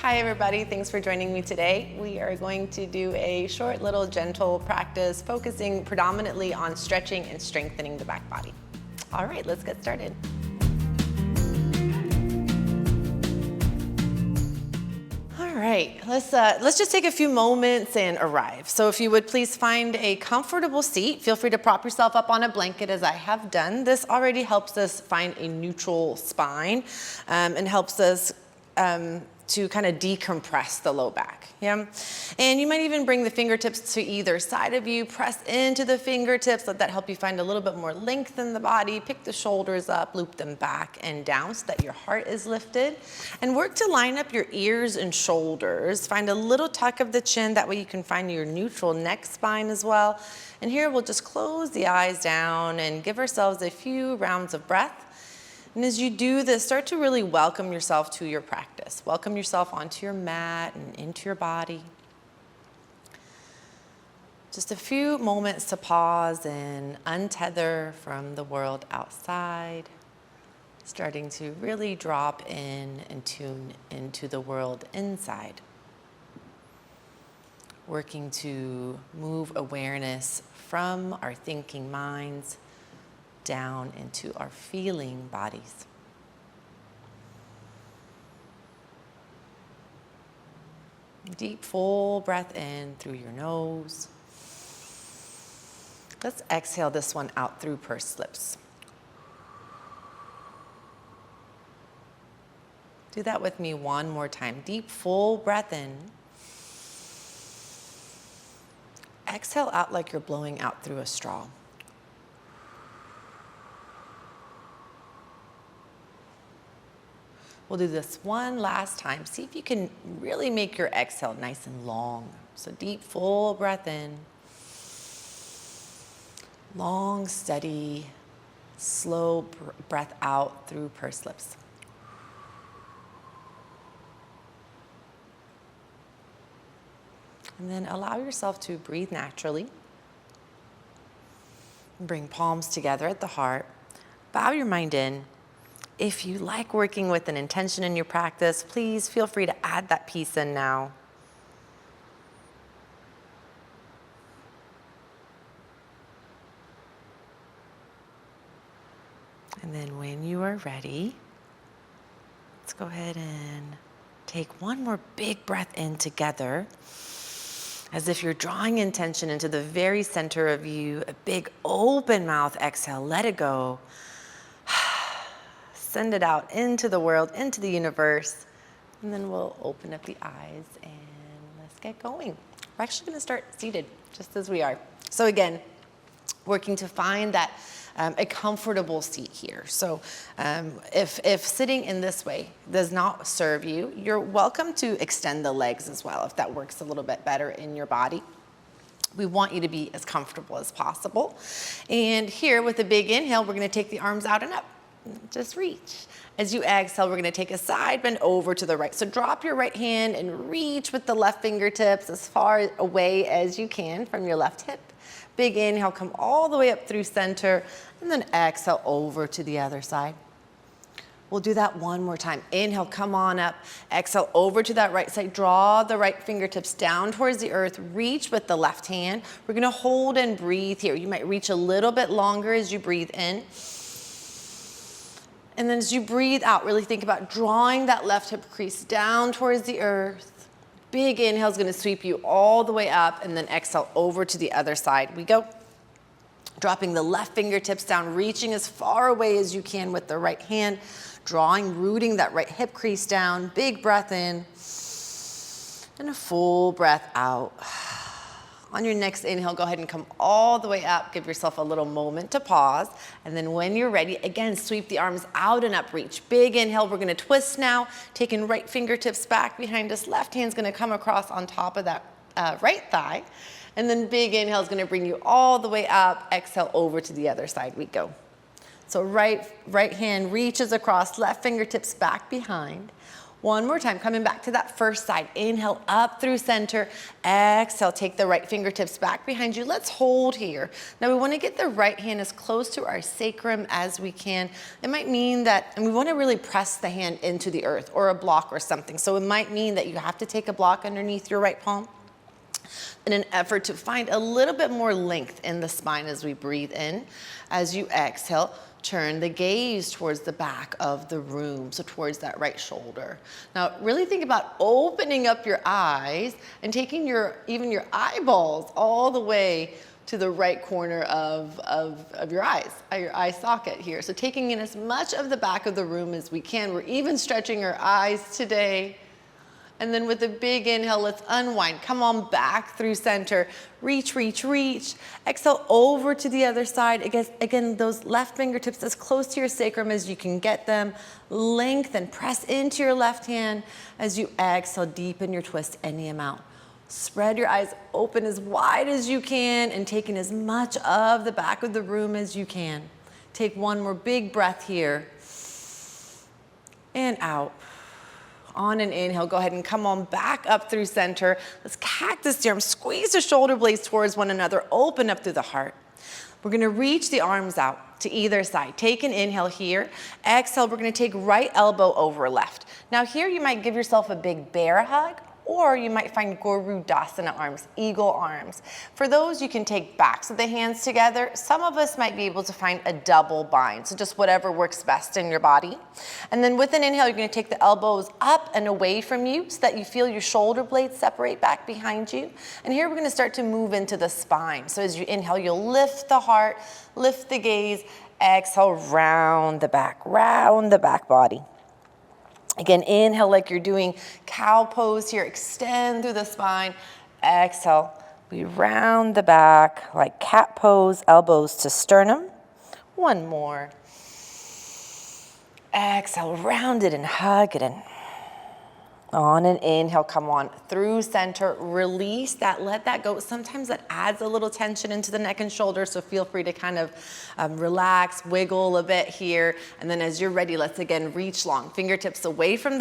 Hi everybody, thanks for joining me today. We are going to do a short little gentle practice focusing predominantly on stretching and strengthening the back body. All right, let's get started. All right, let's just take a few moments and arrive. So if you would please find a comfortable seat. Feel free to prop yourself up on a blanket as I have done. This already helps us find a neutral spine and helps us to kind of decompress the low back, yeah? And you might even bring the fingertips to either side of you, press into the fingertips, let that help you find a little bit more length in the body, pick the shoulders up, loop them back and down so that your heart is lifted, and work to line up your ears and shoulders. Find a little tuck of the chin, that way you can find your neutral neck spine as well. And here we'll just close the eyes down and give ourselves a few rounds of breath. And as you do this, start to really welcome yourself to your practice. Welcome yourself onto your mat and into your body. Just a few moments to pause and untether from the world outside. Starting to really drop in and tune into the world inside. Working to move awareness from our thinking minds down into our feeling bodies. Deep, full breath in through your nose. Let's exhale this one out through pursed lips. Do that with me one more time. Deep, full breath in. Exhale out like you're blowing out through a straw. We'll do this one last time. See if you can really make your exhale nice and long. So deep, full breath in. Long, steady, slow breath out through pursed lips. And then allow yourself to breathe naturally. Bring palms together at the heart. Bow your mind in. If you like working with an intention in your practice, please feel free to add that piece in now. And then when you are ready, let's go ahead and take one more big breath in together, as if you're drawing intention into the very center of you. A big open mouth exhale, let it go. Send it out into the world, into the universe, and then we'll open up the eyes and let's get going. We're actually gonna start seated, just as we are. So again, working to find that a comfortable seat here. So if sitting in this way does not serve you, you're welcome to extend the legs as well, if that works a little bit better in your body. We want you to be as comfortable as possible. And here with a big inhale, we're gonna take the arms out and up. Just reach. As you exhale, we're gonna take a side bend over to the right. So drop your right hand and reach with the left fingertips as far away as you can from your left hip. Big inhale, come all the way up through center, and then exhale over to the other side. We'll do that one more time. Inhale, come on up. Exhale over to that right side. Draw the right fingertips down towards the earth. Reach with the left hand. We're gonna hold and breathe here. You might reach a little bit longer as you breathe in. And then as you breathe out, really think about drawing that left hip crease down towards the earth. Big inhale is gonna sweep you all the way up, and then exhale over to the other side. We go. Dropping the left fingertips down, reaching as far away as you can with the right hand. Drawing, rooting that right hip crease down. Big breath in, and a full breath out. On your next inhale, go ahead and come all the way up. Give yourself a little moment to pause. And then when you're ready, again, sweep the arms out and up, reach. Big inhale, we're gonna twist now. Taking right fingertips back behind us. Left hand's gonna come across on top of that right thigh. And then big inhale is gonna bring you all the way up. Exhale over to the other side we go. So right hand reaches across, left fingertips back behind. One more time, coming back to that first side. Inhale up through center. Exhale, take the right fingertips back behind you. Let's hold here. Now we want to get the right hand as close to our sacrum as we can. It might mean that, and we want to really press the hand into the earth or a block or something. So it might mean that you have to take a block underneath your right palm in an effort to find a little bit more length in the spine as we breathe in. As you exhale, turn the gaze towards the back of the room, so towards that right shoulder. Now, really think about opening up your eyes and taking even your eyeballs all the way to the right corner of your eyes, your eye socket here. So taking in as much of the back of the room as we can. We're even stretching our eyes today. And then with a big inhale, let's unwind. Come on back through center. Reach, reach, reach. Exhale over to the other side. Again, those left fingertips as close to your sacrum as you can get them. Lengthen, press into your left hand. As you exhale, deepen your twist any amount. Spread your eyes open as wide as you can and take in as much of the back of the room as you can. Take one more big breath here. And out. On an inhale, go ahead and come on back up through center. Let's cactus the arms, squeeze the shoulder blades towards one another, open up through the heart. We're gonna reach the arms out to either side. Take an inhale here. Exhale, we're gonna take right elbow over left. Now here you might give yourself a big bear hug, or you might find Garudasana arms, eagle arms. For those, you can take backs of the hands together. Some of us might be able to find a double bind, so just whatever works best in your body. And then with an inhale, you're gonna take the elbows up and away from you so that you feel your shoulder blades separate back behind you. And here we're gonna start to move into the spine. So as you inhale, you'll lift the heart, lift the gaze, exhale, round the back body. Again, inhale like you're doing cow pose here. Extend through the spine. Exhale, we round the back like cat pose, elbows to sternum. One more. Exhale, round it and hug it in. On an inhale, come on through center, release that, let that go. Sometimes that adds a little tension into the neck and shoulders, so feel free to kind of relax, wiggle a bit here. And then as you're ready, let's again reach long, fingertips away from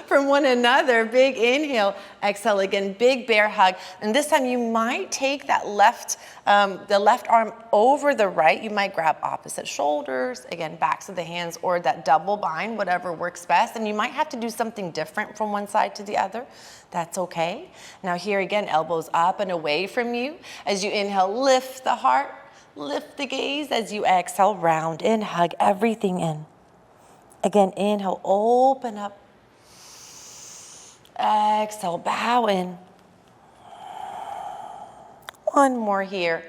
from one another. Big inhale, exhale again, big bear hug. And this time you might take that the left arm over the right. You might grab opposite shoulders, again, backs of the hands, or that double bind, whatever works best. And you might have to do something different from one side to the other. That's okay. Now here again, elbows up and away from you. As you inhale, lift the heart, lift the gaze. As you exhale, round in, hug everything in. Again, inhale, open up. Exhale, bow in. One more here.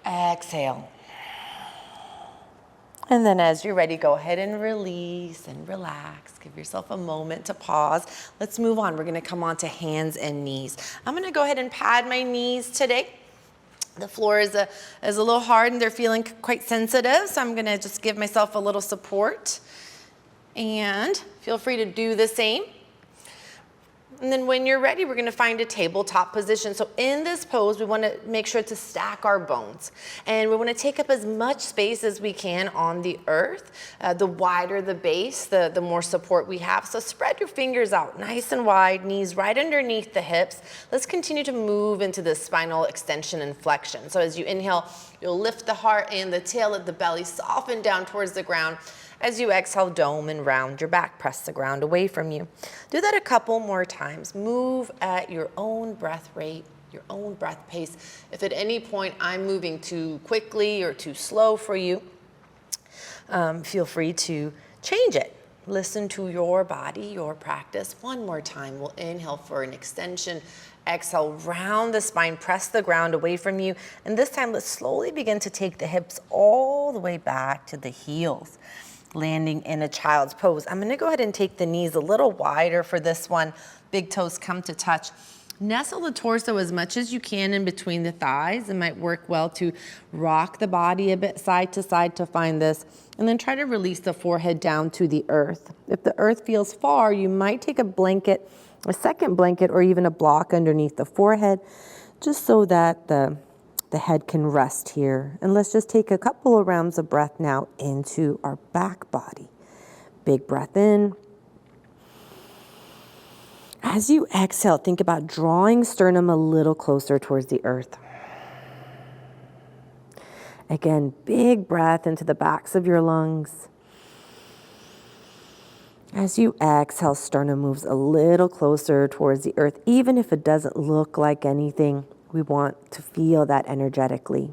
Exhale. And then as you're ready, go ahead and release and relax. Give yourself a moment to pause. Let's move on. We're gonna come on to hands and knees. I'm gonna go ahead and pad my knees today. The floor is a little hard and they're feeling quite sensitive, so I'm gonna just give myself a little support. And feel free to do the same. And then when you're ready, we're gonna find a tabletop position. So in this pose, we wanna make sure to stack our bones. And we wanna take up as much space as we can on the earth. The wider the base, the more support we have. So spread your fingers out nice and wide, knees right underneath the hips. Let's continue to move into this spinal extension and flexion. So as you inhale, you'll lift the heart and the tail of the belly, soften down towards the ground. As you exhale, dome and round your back, press the ground away from you. Do that a couple more times. Move at your own breath rate, your own breath pace. If at any point I'm moving too quickly or too slow for you, feel free to change it. Listen to your body, your practice. One more time, we'll inhale for an extension. Exhale, round the spine, press the ground away from you. And this time, let's slowly begin to take the hips all the way back to the heels, landing in a child's pose. I'm gonna go ahead and take the knees a little wider for this one. Big toes come to touch. Nestle the torso as much as you can in between the thighs. It might work well to rock the body a bit side to side to find this. And then try to release the forehead down to the earth. If the earth feels far, you might take a blanket, a second blanket, or even a block underneath the forehead, just so that the head can rest here. And let's just take a couple of rounds of breath now into our back body. Big breath in. As you exhale, think about drawing sternum a little closer towards the earth. Again, big breath into the backs of your lungs. As you exhale, sternum moves a little closer towards the earth. Even if it doesn't look like anything, we want to feel that energetically.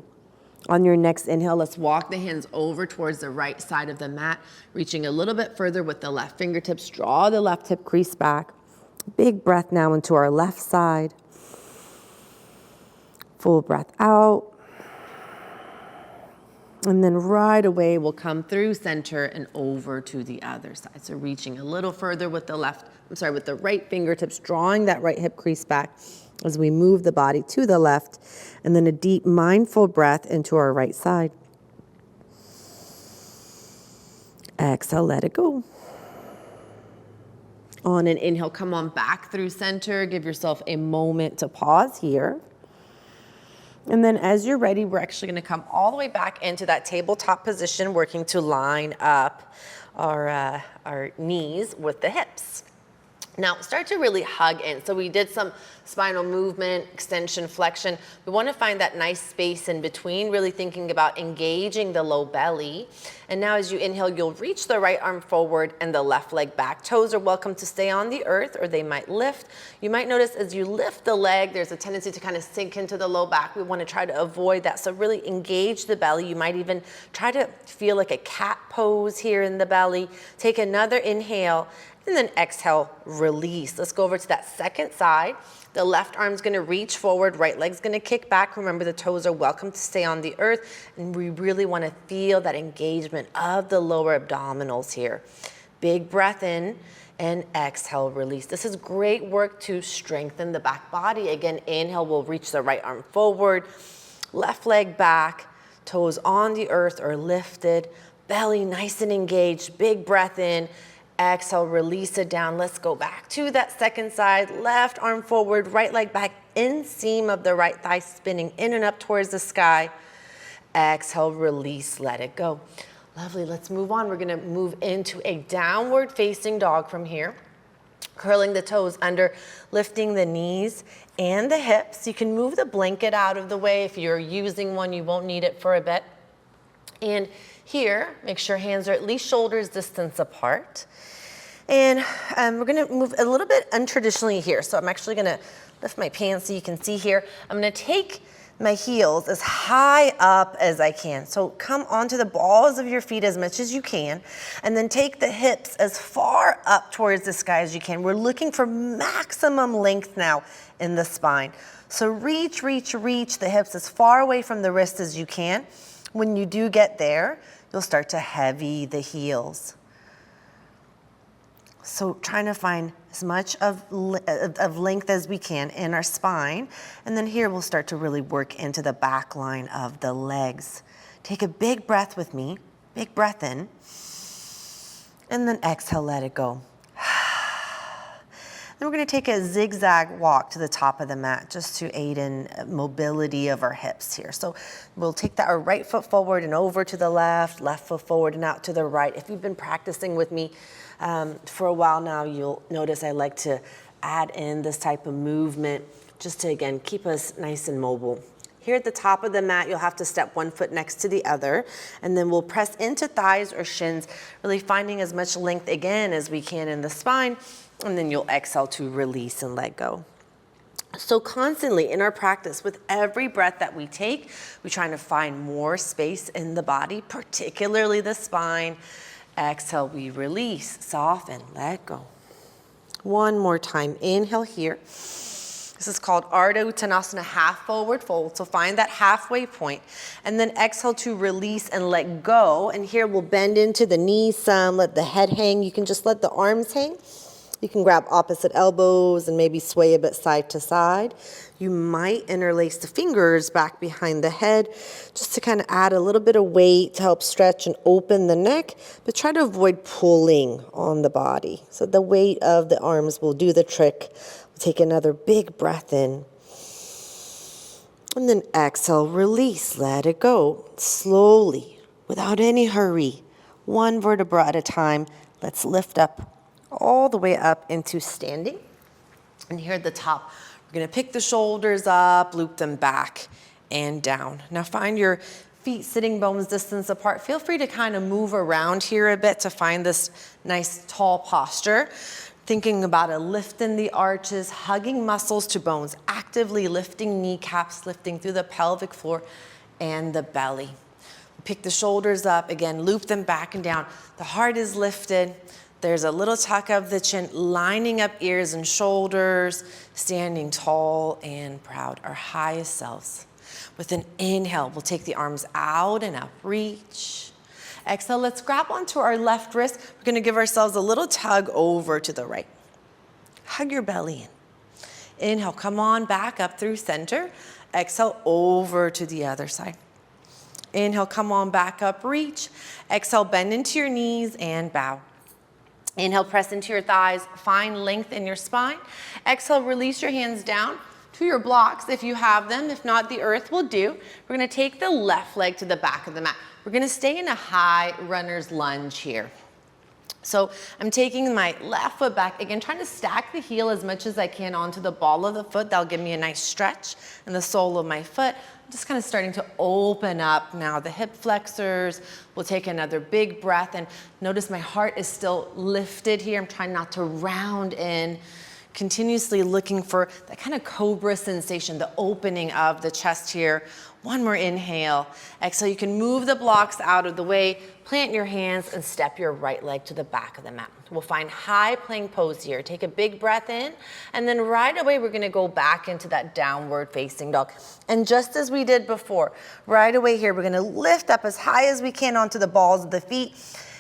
On your next inhale, let's walk the hands over towards the right side of the mat, reaching a little bit further with the left fingertips. Draw the left hip crease back. Big breath now into our left side. Full breath out. And then right away, we'll come through center and over to the other side. So reaching a little further with the with the right fingertips, drawing that right hip crease back as we move the body to the left. And then a deep, mindful breath into our right side. Exhale, let it go. On an inhale, come on back through center. Give yourself a moment to pause here. And then as you're ready, we're actually gonna come all the way back into that tabletop position, working to line up our knees with the hips. Now start to really hug in. So we did some spinal movement, extension, flexion. We want to find that nice space in between, really thinking about engaging the low belly. And now as you inhale, you'll reach the right arm forward and the left leg back. Toes are welcome to stay on the earth, or they might lift. You might notice as you lift the leg, there's a tendency to kind of sink into the low back. We want to try to avoid that. So really engage the belly. You might even try to feel like a cat pose here in the belly. Take another inhale. And then exhale, release. Let's go over to that second side. The left arm's gonna reach forward, right leg's gonna kick back. Remember, the toes are welcome to stay on the earth, and we really wanna feel that engagement of the lower abdominals here. Big breath in, and exhale, release. This is great work to strengthen the back body. Again, inhale, we'll reach the right arm forward, left leg back, toes on the earth or lifted, belly nice and engaged, big breath in, exhale, release it down. Let's go back to that second side. Left arm forward, right leg back, inseam of the right thigh spinning in and up towards the sky. Exhale, release, let it go. Lovely, let's move on. We're gonna move into a downward facing dog from here. Curling the toes under, lifting the knees and the hips. You can move the blanket out of the way. If you're using one, you won't need it for a bit. And here, make sure hands are at least shoulders distance apart. And we're gonna move a little bit untraditionally here. So I'm actually gonna lift my pants so you can see here. I'm gonna take my heels as high up as I can. So come onto the balls of your feet as much as you can, and then take the hips as far up towards the sky as you can. We're looking for maximum length now in the spine. So reach, reach, reach the hips as far away from the wrist as you can. When you do get there, you'll start to heavy the heels. So trying to find as much of length as we can in our spine. And then here we'll start to really work into the back line of the legs. Take a big breath with me, big breath in, and then exhale, let it go. Then we're gonna take a zigzag walk to the top of the mat just to aid in mobility of our hips here. So we'll take our right foot forward and over to the left, left foot forward and out to the right. If you've been practicing with me for a while now, you'll notice I like to add in this type of movement just to, again, keep us nice and mobile. Here at the top of the mat, you'll have to step one foot next to the other, and then we'll press into thighs or shins, really finding as much length again as we can in the spine, and then you'll exhale to release and let go. So constantly in our practice, with every breath that we take, we're trying to find more space in the body, particularly the spine. Exhale, we release, soften, let go. One more time, inhale here. This is called Ardha Uttanasana, half forward fold. So find that halfway point, and then exhale to release and let go. And here we'll bend into the knees some, let the head hang. You can just let the arms hang. You can grab opposite elbows and maybe sway a bit side to side. You might interlace the fingers back behind the head just to kind of add a little bit of weight to help stretch and open the neck, but try to avoid pulling on the body. So the weight of the arms will do the trick. We'll take another big breath in. And then exhale, release, let it go. Slowly, without any hurry, one vertebra at a time. Let's lift up all the way up into standing. And here at the top, we're gonna pick the shoulders up, loop them back and down. Now find your feet sitting bones distance apart. Feel free to kind of move around here a bit to find this nice tall posture. Thinking about a lift in the arches, hugging muscles to bones, actively lifting kneecaps, lifting through the pelvic floor and the belly. Pick the shoulders up, again, loop them back and down. The heart is lifted. There's a little tuck of the chin, lining up ears and shoulders, standing tall and proud, our highest selves. With an inhale, we'll take the arms out and up, reach. Exhale, let's grab onto our left wrist. We're gonna give ourselves a little tug over to the right. Hug your belly in. Inhale, come on back up through center. Exhale, over to the other side. Inhale, come on back up, reach. Exhale, bend into your knees and bow. Inhale, press into your thighs, find length in your spine. Exhale, release your hands down to your blocks if you have them. If not, the earth will do. We're gonna take the left leg to the back of the mat. We're gonna stay in a high runner's lunge here. So I'm taking my left foot back, again, trying to stack the heel as much as I can onto the ball of the foot. That'll give me a nice stretch in the sole of my foot. I'm just kind of starting to open up now the hip flexors. We'll take another big breath and notice my heart is still lifted here. I'm trying not to round in, continuously looking for that kind of cobra sensation, the opening of the chest here. One more inhale. Exhale, you can move the blocks out of the way, plant your hands and step your right leg to the back of the mat. We'll find high plank pose here. Take a big breath in, and then right away we're gonna go back into that downward facing dog. And just as we did before, right away here, we're gonna lift up as high as we can onto the balls of the feet.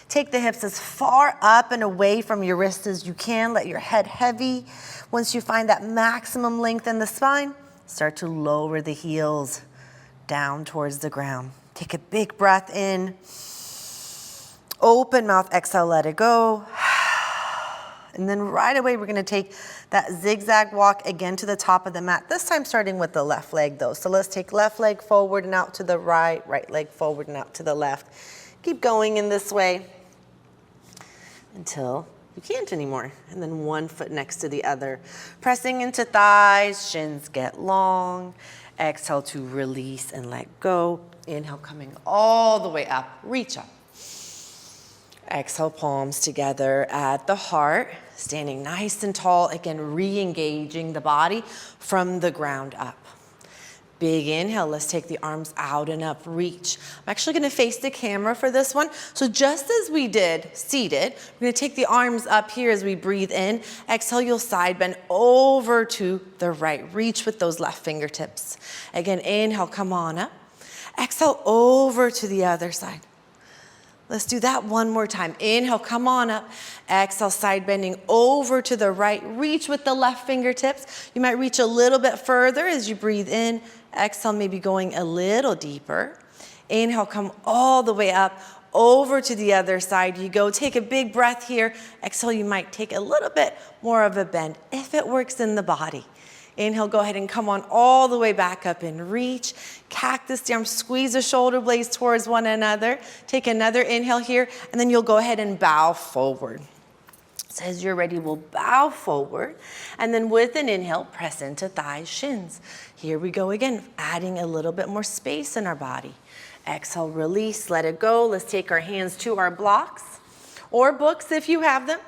Take the hips as far up and away from your wrists as you can. Let your head heavy. Once you find that maximum length in the spine, start to lower the heels down towards the ground. Take a big breath in. Open mouth, exhale, let it go. And then right away, we're gonna take that zigzag walk again to the top of the mat, this time starting with the left leg though. So let's take left leg forward and out to the right, right leg forward and out to the left. Keep going in this way until you can't anymore. And then one foot next to the other. Pressing into thighs, shins get long. Exhale to release and let go. Inhale, coming all the way up, reach up. Exhale, palms together at the heart, standing nice and tall, again, re-engaging the body from the ground up. Big inhale, let's take the arms out and up, reach. I'm actually gonna face the camera for this one. So just as we did seated, we're gonna take the arms up here as we breathe in. Exhale, you'll side bend over to the right. Reach with those left fingertips. Again, inhale, come on up. Exhale, over to the other side. Let's do that one more time. Inhale, come on up. Exhale, side bending over to the right. Reach with the left fingertips. You might reach a little bit further as you breathe in. Exhale, maybe going a little deeper. Inhale, come all the way up, over to the other side. You go, take a big breath here. Exhale, you might take a little bit more of a bend if it works in the body. Inhale, go ahead and come on all the way back up and reach. Cactus down, squeeze the shoulder blades towards one another. Take another inhale here, and then you'll go ahead and bow forward. So as you're ready, we'll bow forward, and then with an inhale, press into thighs, shins. Here we go again, adding a little bit more space in our body. Exhale, release, let it go. Let's take our hands to our blocks, or books if you have them.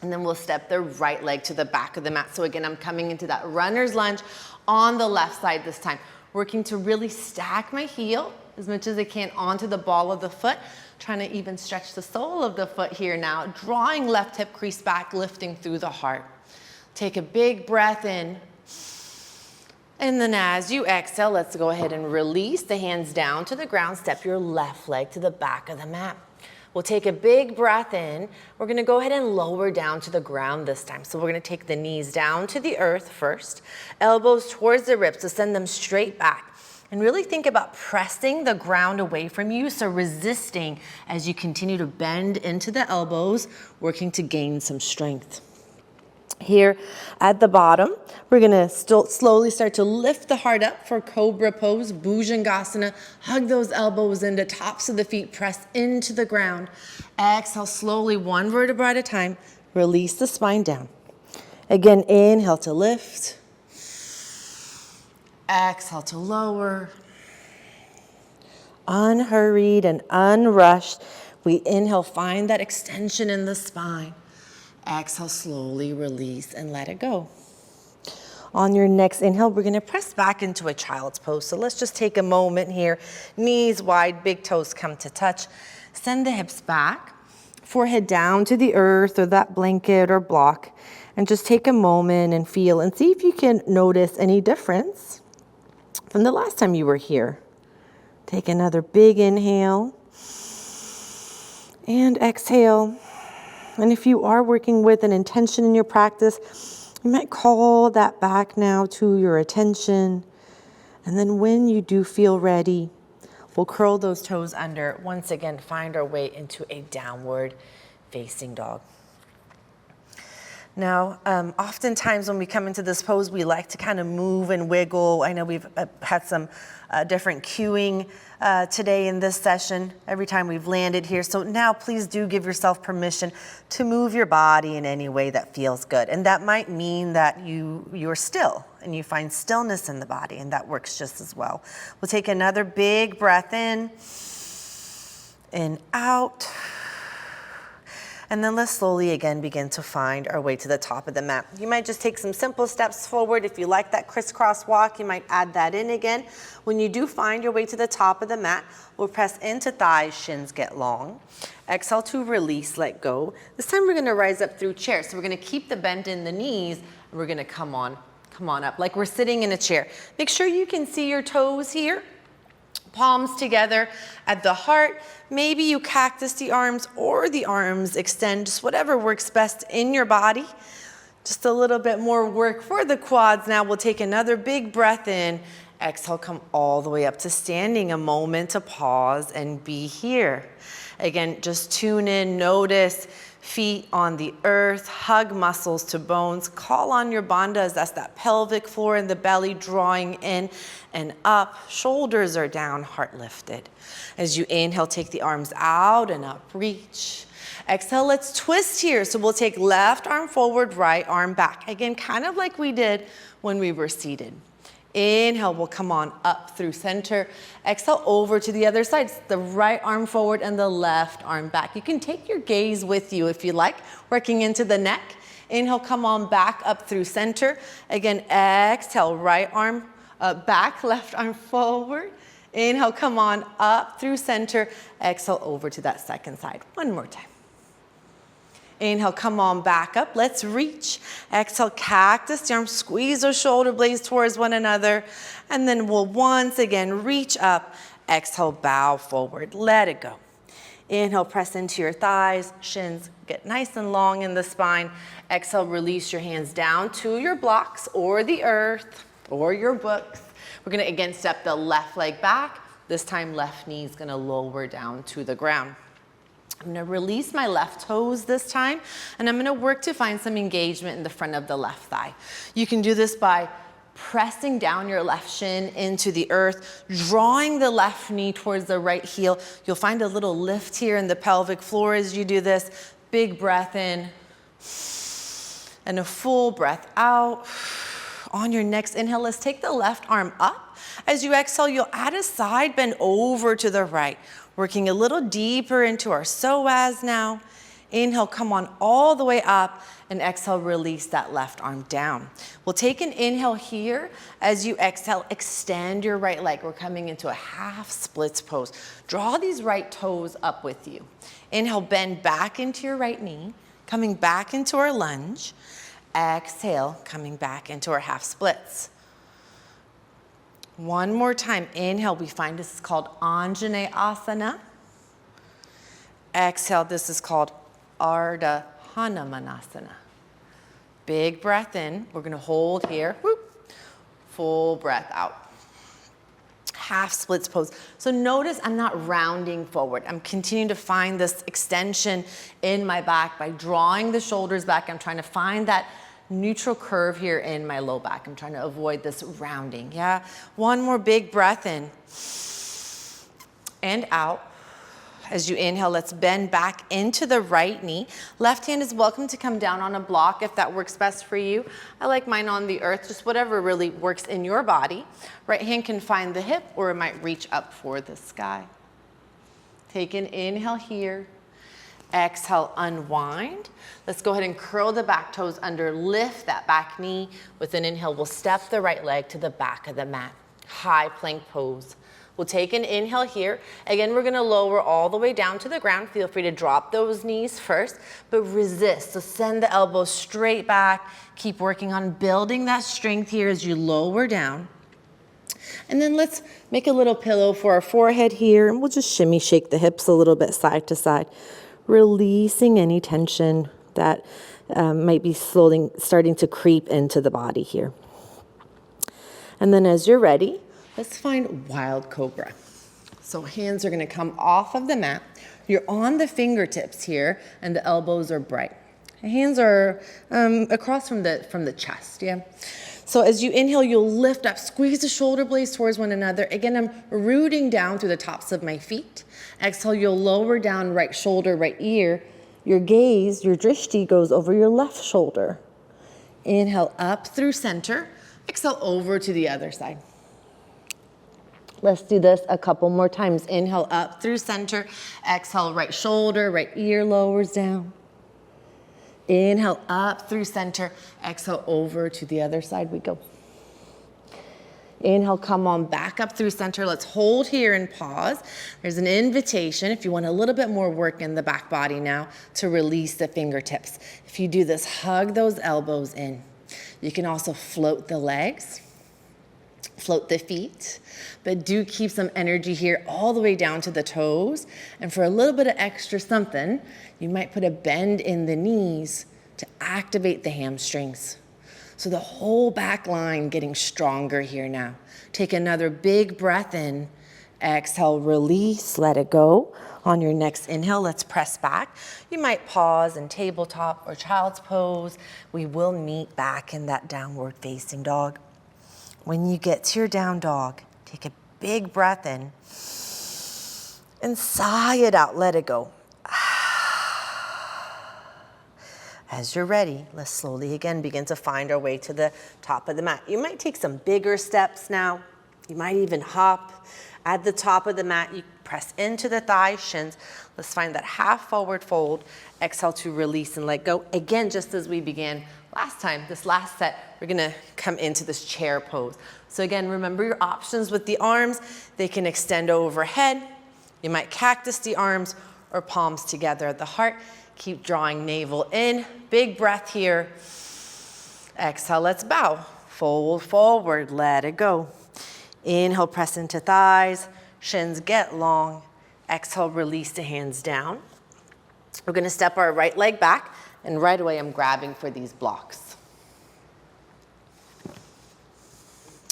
And then we'll step the right leg to the back of the mat. So again, I'm coming into that runner's lunge on the left side this time. Working to really stack my heel as much as I can onto the ball of the foot. Trying to even stretch the sole of the foot here now. Drawing left hip crease back, lifting through the heart. Take a big breath in. And then as you exhale, let's go ahead and release the hands down to the ground. Step your left leg to the back of the mat. We'll take a big breath in. We're gonna go ahead and lower down to the ground this time. So we're gonna take the knees down to the earth first, elbows towards the ribs to send them straight back. And really think about pressing the ground away from you, so resisting as you continue to bend into the elbows, working to gain some strength. Here at the bottom, we're gonna still slowly start to lift the heart up for Cobra Pose, Bhujangasana. Hug those elbows into tops of the feet, press into the ground. Exhale slowly, one vertebra at a time. Release the spine down. Again, inhale to lift. Exhale to lower. Unhurried and unrushed. We inhale, find that extension in the spine. Exhale, slowly release and let it go. On your next inhale, we're gonna press back into a child's pose. So let's just take a moment here. Knees wide, big toes come to touch. Send the hips back, forehead down to the earth or that blanket or block. And just take a moment and feel and see if you can notice any difference from the last time you were here. Take another big inhale and exhale. And if you are working with an intention in your practice, you might call that back now to your attention. And then when you do feel ready, we'll curl those toes under. Once again, find our way into a downward facing dog. Now, oftentimes when we come into this pose, we like to kind of move and wiggle. I know we've had some different cueing today in this session, every time we've landed here. So now please do give yourself permission to move your body in any way that feels good. And that might mean that you're still and you find stillness in the body, and that works just as well. We'll take another big breath in out. And then let's slowly again begin to find our way to the top of the mat. You might just take some simple steps forward. If you like that crisscross walk, you might add that in again. When you do find your way to the top of the mat, we'll press into thighs, shins get long. Exhale to release, let go. This time we're gonna rise up through chair. So we're gonna keep the bend in the knees, and we're gonna come on up like we're sitting in a chair. Make sure you can see your toes here. Palms together at the heart. Maybe you cactus the arms or the arms extend, just whatever works best in your body. Just a little bit more work for the quads. Now we'll take another big breath in. Exhale, come all the way up to standing. A moment to pause and be here. Again, just tune in, notice feet on the earth, hug muscles to bones, call on your bandhas, that's that pelvic floor and the belly drawing in and up, shoulders are down, heart lifted. As you inhale, take the arms out and up, reach. Exhale, let's twist here. So we'll take left arm forward, right arm back. Again, kind of like we did when we were seated. Inhale, we'll come on up through center. Exhale, over to the other side. It's the right arm forward and the left arm back. You can take your gaze with you if you like, working into the neck. Inhale, come on back up through center. Again, exhale, right arm back, left arm forward. Inhale, come on up through center. Exhale, over to that second side. One more time. Inhale, come on back up. Let's reach. Exhale, cactus the arms, squeeze those shoulder blades towards one another. And then we'll once again reach up. Exhale, bow forward. Let it go. Inhale, press into your thighs, shins get nice and long in the spine. Exhale, release your hands down to your blocks or the earth or your books. We're gonna again step the left leg back. This time, left knee is gonna lower down to the ground. I'm gonna release my left toes this time, and I'm gonna work to find some engagement in the front of the left thigh. You can do this by pressing down your left shin into the earth, drawing the left knee towards the right heel. You'll find a little lift here in the pelvic floor as you do this. Big breath in, and a full breath out. On your next inhale, let's take the left arm up. As you exhale, you'll add a side bend over to the right. Working a little deeper into our psoas now. Inhale, come on all the way up, and exhale, release that left arm down. We'll take an inhale here. As you exhale, extend your right leg. We're coming into a half splits pose. Draw these right toes up with you. Inhale, bend back into your right knee, coming back into our lunge. Exhale, coming back into our half splits. One more time. Inhale, we find this is called Anjaneyasana. Exhale, this is called Ardha Hanumanasana. Big breath in. We're gonna hold here. Whoop. Full breath out. Half splits pose. So notice I'm not rounding forward. I'm continuing to find this extension in my back by drawing the shoulders back. I'm trying to find that neutral curve here in my low back. I'm trying to avoid this rounding, yeah? One more big breath in and out. As you inhale, let's bend back into the right knee. Left hand is welcome to come down on a block if that works best for you. I like mine on the earth, just whatever really works in your body. Right hand can find the hip, or it might reach up for the sky. Take an inhale here. Exhale, unwind. Let's go ahead and curl the back toes under, lift that back knee. With an inhale, we'll step the right leg to the back of the mat. High plank pose. We'll take an inhale here. Again, we're gonna lower all the way down to the ground. Feel free to drop those knees first, but resist. So send the elbows straight back. Keep working on building that strength here as you lower down. And then let's make a little pillow for our forehead here, and we'll just shimmy shake the hips a little bit side to side, releasing any tension that might be slowly starting to creep into the body here. And then as you're ready, let's find wild cobra. So hands are gonna come off of the mat. You're on the fingertips here, and the elbows are bright. Hands are across from the chest, yeah? So as you inhale, you'll lift up, squeeze the shoulder blades towards one another. Again, I'm rooting down through the tops of my feet. Exhale, you'll lower down right shoulder, right ear. Your gaze, your drishti goes over your left shoulder. Inhale up through center. Exhale over to the other side. Let's do this a couple more times. Inhale up through center. Exhale, right shoulder, right ear lowers down. Inhale up through center. Exhale over to the other side we go. Inhale, come on back up through center. Let's hold here and pause. There's an invitation if you want a little bit more work in the back body now to release the fingertips. If you do this, hug those elbows in. You can also float the legs, float the feet, but do keep some energy here all the way down to the toes. And for a little bit of extra something, you might put a bend in the knees to activate the hamstrings. So the whole back line getting stronger here now. Take another big breath in. Exhale, release, let it go. On your next inhale, let's press back. You might pause in tabletop or child's pose. We will meet back in that downward facing dog. When you get to your down dog, take a big breath in and sigh it out, let it go. As you're ready, let's slowly again begin to find our way to the top of the mat. You might take some bigger steps now. You might even hop. At the top of the mat, you press into the thighs, shins. Let's find that half forward fold. Exhale to release and let go. Again, just as we began last time, this last set, we're gonna come into this chair pose. So again, remember your options with the arms. They can extend overhead. You might cactus the arms or palms together at the heart. Keep drawing navel in. Big breath here. Exhale, let's bow. Fold forward, let it go. Inhale, press into thighs. Shins get long. Exhale, release the hands down. We're gonna step our right leg back, and right away I'm grabbing for these blocks.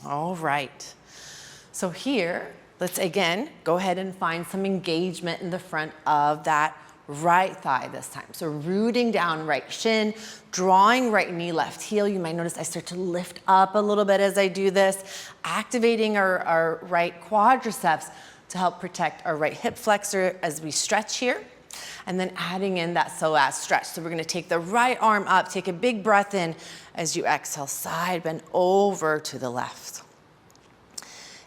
All right. So here, let's again go ahead and find some engagement in the front of that right thigh this time. So rooting down right shin, drawing right knee, left heel. You might notice I start to lift up a little bit as I do this, activating our right quadriceps to help protect our right hip flexor as we stretch here. And then adding in that psoas stretch. So we're gonna take the right arm up, take a big breath in as you exhale, side bend over to the left.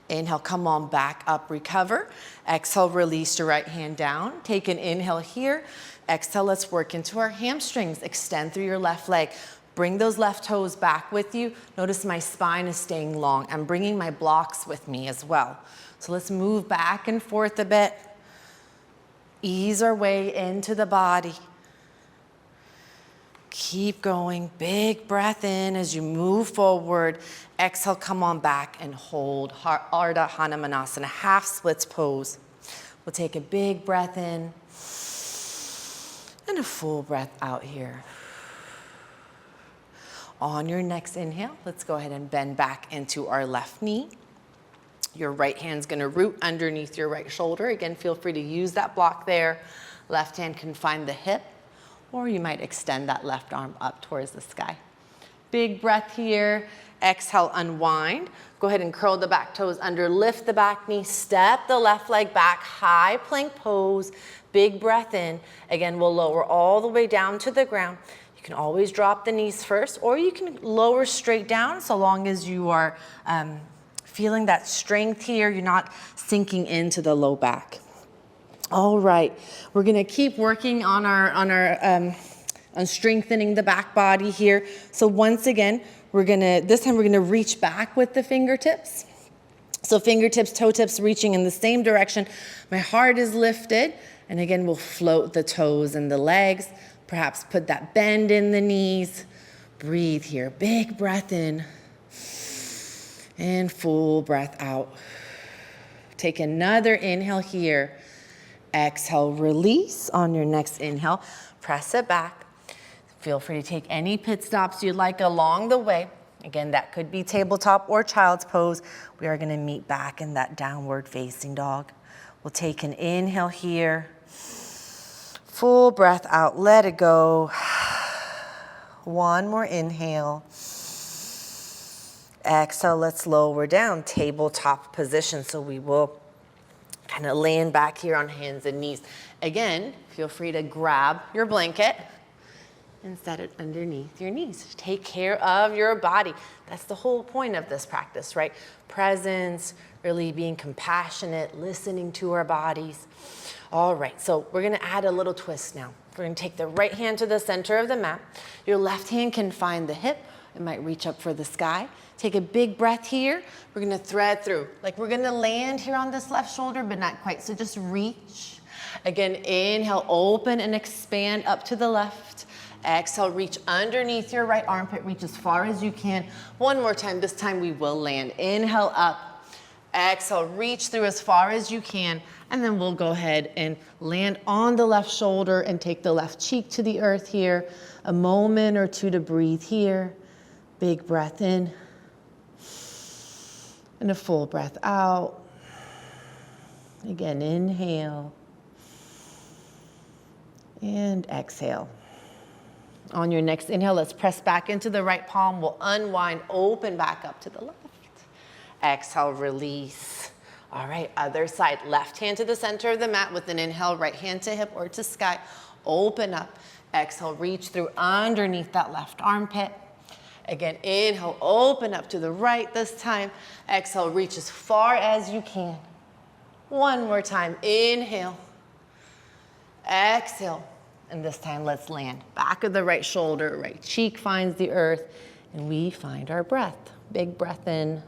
Inhale, come on back up, recover. Exhale, release your right hand down. Take an inhale here. Exhale, let's work into our hamstrings. Extend through your left leg. Bring those left toes back with you. Notice my spine is staying long. I'm bringing my blocks with me as well. So let's move back and forth a bit. Ease our way into the body. Keep going, big breath in as you move forward. Exhale, come on back and hold Ardha Hanumanasana, half splits pose. We'll take a big breath in and a full breath out here. On your next inhale, let's go ahead and bend back into our left knee. Your right hand's gonna root underneath your right shoulder. Again, feel free to use that block there. Left hand can find the hip, or you might extend that left arm up towards the sky. Big breath here. Exhale, unwind. Go ahead and curl the back toes under, lift the back knee, step the left leg back, high plank pose, big breath in. Again, we'll lower all the way down to the ground. You can always drop the knees first, or you can lower straight down so long as you are feeling that strength here. You're not sinking into the low back. All right, we're gonna keep working on on strengthening the back body here. So once again, this time we're gonna reach back with the fingertips. So fingertips, toe tips reaching in the same direction. My heart is lifted. And again, we'll float the toes and the legs. Perhaps put that bend in the knees. Breathe here, big breath in. And full breath out. Take another inhale here. Exhale, release on your next inhale. Press it back. Feel free to take any pit stops you'd like along the way. Again, that could be tabletop or child's pose. We are gonna meet back in that downward facing dog. We'll take an inhale here. Full breath out, let it go. One more inhale. Exhale, let's lower down, tabletop position. So we will kind of land back here on hands and knees. Again, feel free to grab your blanket and set it underneath your knees. Take care of your body. That's the whole point of this practice, right? Presence, really being compassionate, listening to our bodies. All right, so we're gonna add a little twist now. We're gonna take the right hand to the center of the mat. Your left hand can find the hip. It might reach up for the sky. Take a big breath here. We're gonna thread through. Like we're gonna land here on this left shoulder, but not quite. So just reach. Again, inhale, open and expand up to the left. Exhale, reach underneath your right armpit, reach as far as you can. One more time, this time we will land. Inhale up, exhale, reach through as far as you can, and then we'll go ahead and land on the left shoulder and take the left cheek to the earth here. A moment or two to breathe here. Big breath in, and a full breath out. Again, inhale, and exhale. On your next inhale, let's press back into the right palm. We'll unwind, open back up to the left. Exhale, release. All right, other side. Left hand to the center of the mat with an inhale, right hand to hip or to sky. Open up. Exhale, reach through underneath that left armpit. Again, inhale, open up to the right this time. Exhale, reach as far as you can. One more time. Inhale. Exhale. And this time, let's land. Back of the right shoulder, right cheek finds the earth, and we find our breath. Big breath in,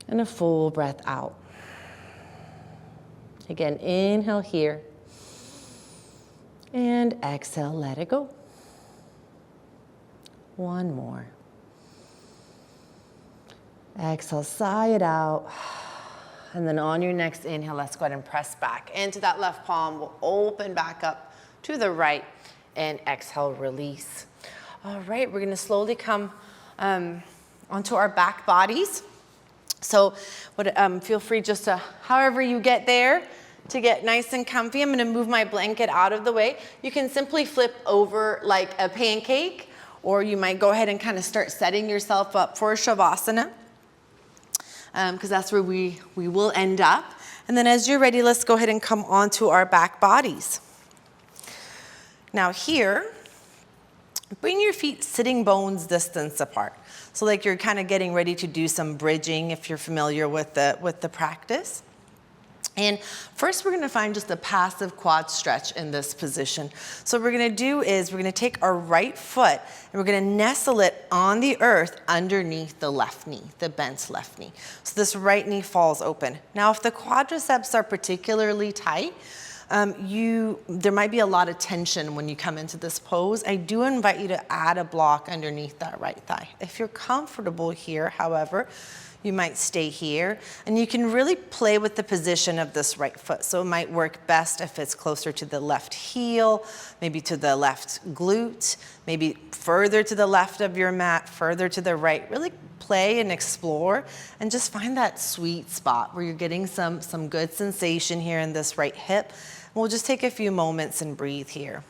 and a full breath out. Again, inhale here, and exhale, let it go. One more. Exhale, sigh it out. And then on your next inhale, let's go ahead and press back into that left palm. We'll open back up to the right and exhale, release. All right, we're gonna slowly come onto our back bodies. So feel free just to, however you get there, to get nice and comfy. I'm gonna move my blanket out of the way. You can simply flip over like a pancake, or you might go ahead and kind of start setting yourself up for Shavasana. Because that's where we will end up. And then as you're ready, let's go ahead and come onto our back bodies. Now here, bring your feet sitting bones distance apart. So like you're kind of getting ready to do some bridging if you're familiar with the practice. And first we're gonna find just a passive quad stretch in this position. So what we're gonna do is we're gonna take our right foot and we're gonna nestle it on the earth underneath the left knee, the bent left knee. So this right knee falls open. Now if the quadriceps are particularly tight, there might be a lot of tension when you come into this pose. I do invite you to add a block underneath that right thigh. If you're comfortable here, however, you might stay here, and you can really play with the position of this right foot. So it might work best if it's closer to the left heel, maybe to the left glute, maybe further to the left of your mat, further to the right. Really play and explore and just find that sweet spot where you're getting some good sensation here in this right hip. We'll just take a few moments and breathe here.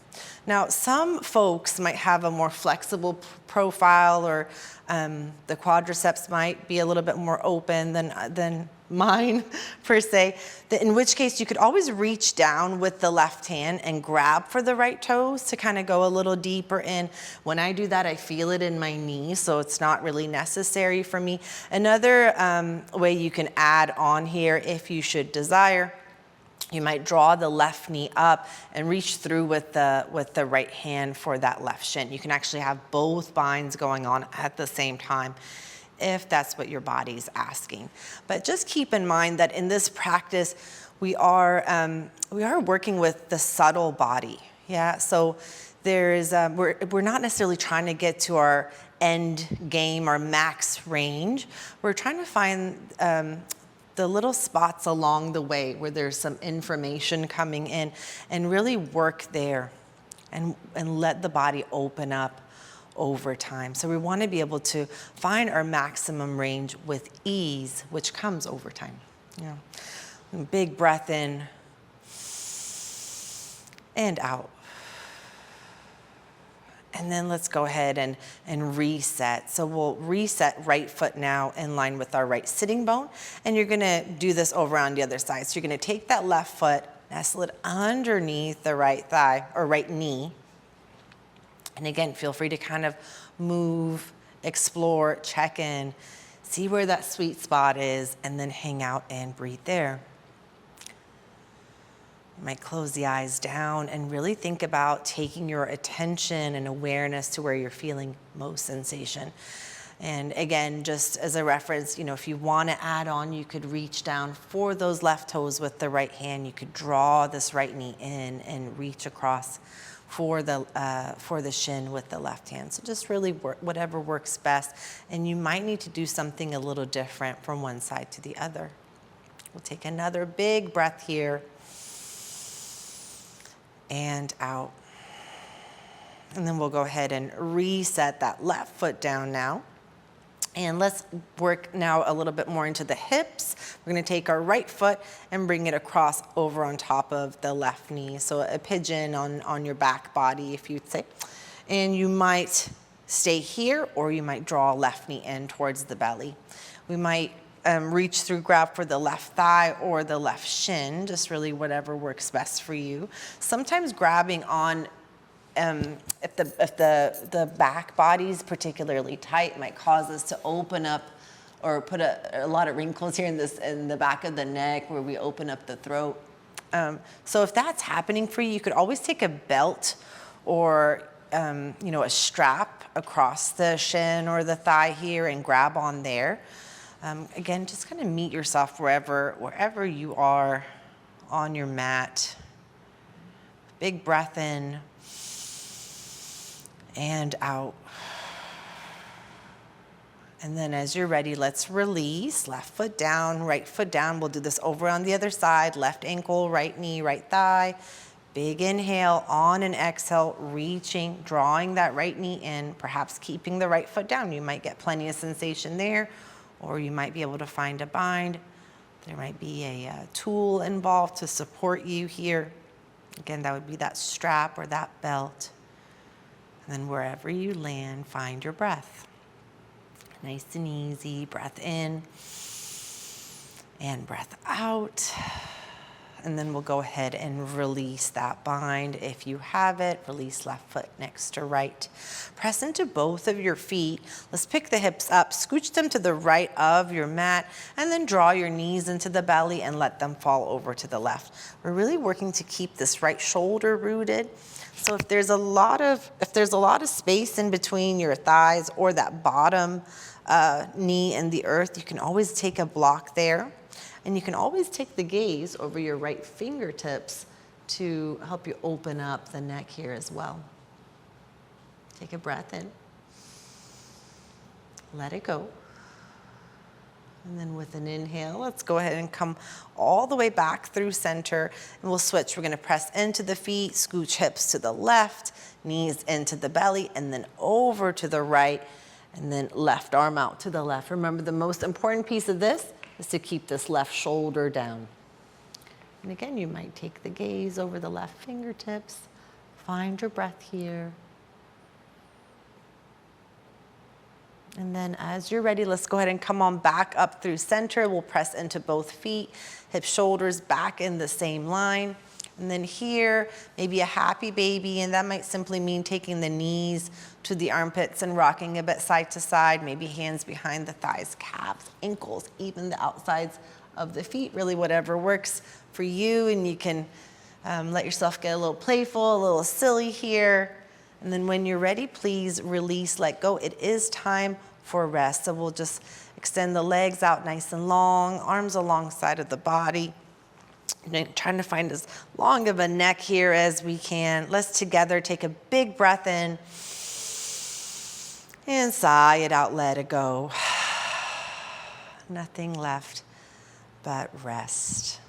Now, some folks might have a more flexible profile, or the quadriceps might be a little bit more open than mine, per se, in which case you could always reach down with the left hand and grab for the right toes to kind of go a little deeper in. When I do that, I feel it in my knee, so it's not really necessary for me. Another way you can add on here, if you should desire, you might draw the left knee up and reach through with the right hand for that left shin. You can actually have both binds going on at the same time, if that's what your body's asking. But just keep in mind that in this practice, we are working with the subtle body. Yeah, so there's we're not necessarily trying to get to our end game, our max range. We're trying to find the little spots along the way where there's some information coming in, and really work there and let the body open up over time. So we want to be able to find our maximum range with ease, which comes over time. Yeah. Big breath in and out. And then let's go ahead and reset. So we'll reset right foot now in line with our right sitting bone. And you're gonna do this over on the other side. So you're gonna take that left foot, nestle it underneath the right thigh or right knee. And again, feel free to kind of move, explore, check in, see where that sweet spot is, and then hang out and breathe there. You might close the eyes down and really think about taking your attention and awareness to where you're feeling most sensation. And again, just as a reference, if you want to add on, you could reach down for those left toes with the right hand. You could draw this right knee in and reach across for the shin with the left hand. So just really work whatever works best. And you might need to do something a little different from one side to the other. We'll take another big breath here. And out. And then we'll go ahead and reset that left foot down now. And let's work now a little bit more into the hips. We're gonna take our right foot and bring it across over on top of the left knee. So a pigeon on your back body, if you'd say. And you might stay here, or you might draw left knee in towards the belly. We might reach through, grab for the left thigh or the left shin, just really whatever works best for you. Sometimes grabbing on, if the back body's particularly tight, might cause us to open up or put a lot of wrinkles here in the back of the neck where we open up the throat. So if that's happening for you, you could always take a belt or a strap across the shin or the thigh here and grab on there. Again, just kind of meet yourself wherever you are on your mat. Big breath in and out. And then as you're ready, let's release. Left foot down, right foot down. We'll do this over on the other side. Left ankle, right knee, right thigh. Big inhale, on an exhale, reaching, drawing that right knee in, perhaps keeping the right foot down. You might get plenty of sensation there, or you might be able to find a bind. There might be a tool involved to support you here. Again, that would be that strap or that belt. And then wherever you land, find your breath. Nice and easy, breath in and breath out. And then we'll go ahead and release that bind. If you have it, release left foot next to right. Press into both of your feet. Let's pick the hips up, scooch them to the right of your mat, and then draw your knees into the belly and let them fall over to the left. We're really working to keep this right shoulder rooted. So if there's a lot of space in between your thighs or that bottom knee and the earth, you can always take a block there. And you can always take the gaze over your right fingertips to help you open up the neck here as well. Take a breath in. Let it go. And then with an inhale, let's go ahead and come all the way back through center. And we'll switch. We're going to press into the feet, scooch hips to the left, knees into the belly, and then over to the right, and then left arm out to the left. Remember, the most important piece of this is to keep this left shoulder down. And again, you might take the gaze over the left fingertips, Find your breath here. And then as you're ready, let's go ahead and come on back up through center. We'll press into both feet, hips, shoulders back in the same line. And then here, maybe a happy baby, and that might simply mean taking the knees to the armpits and rocking a bit side to side, maybe hands behind the thighs, calves, ankles, even the outsides of the feet, really whatever works for you. And you can let yourself get a little playful, a little silly here. And then when you're ready, please release, let go. It is time for rest. So we'll just extend the legs out nice and long, arms alongside of the body. Trying to find as long of a neck here as we can. Let's together take a big breath in and sigh it out, let it go. Nothing left but rest.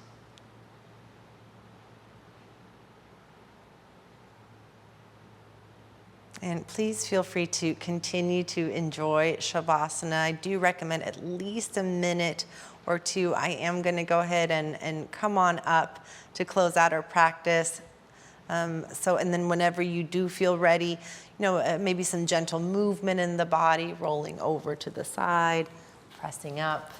And please feel free to continue to enjoy Shavasana. I do recommend at least a minute or two. I am going to go ahead and come on up to close out our practice. And then whenever you do feel ready, maybe some gentle movement in the body, rolling over to the side, pressing up.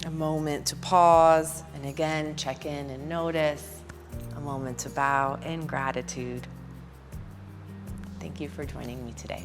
A moment to pause, and again, check in and notice. A moment to bow in gratitude. Thank you for joining me today.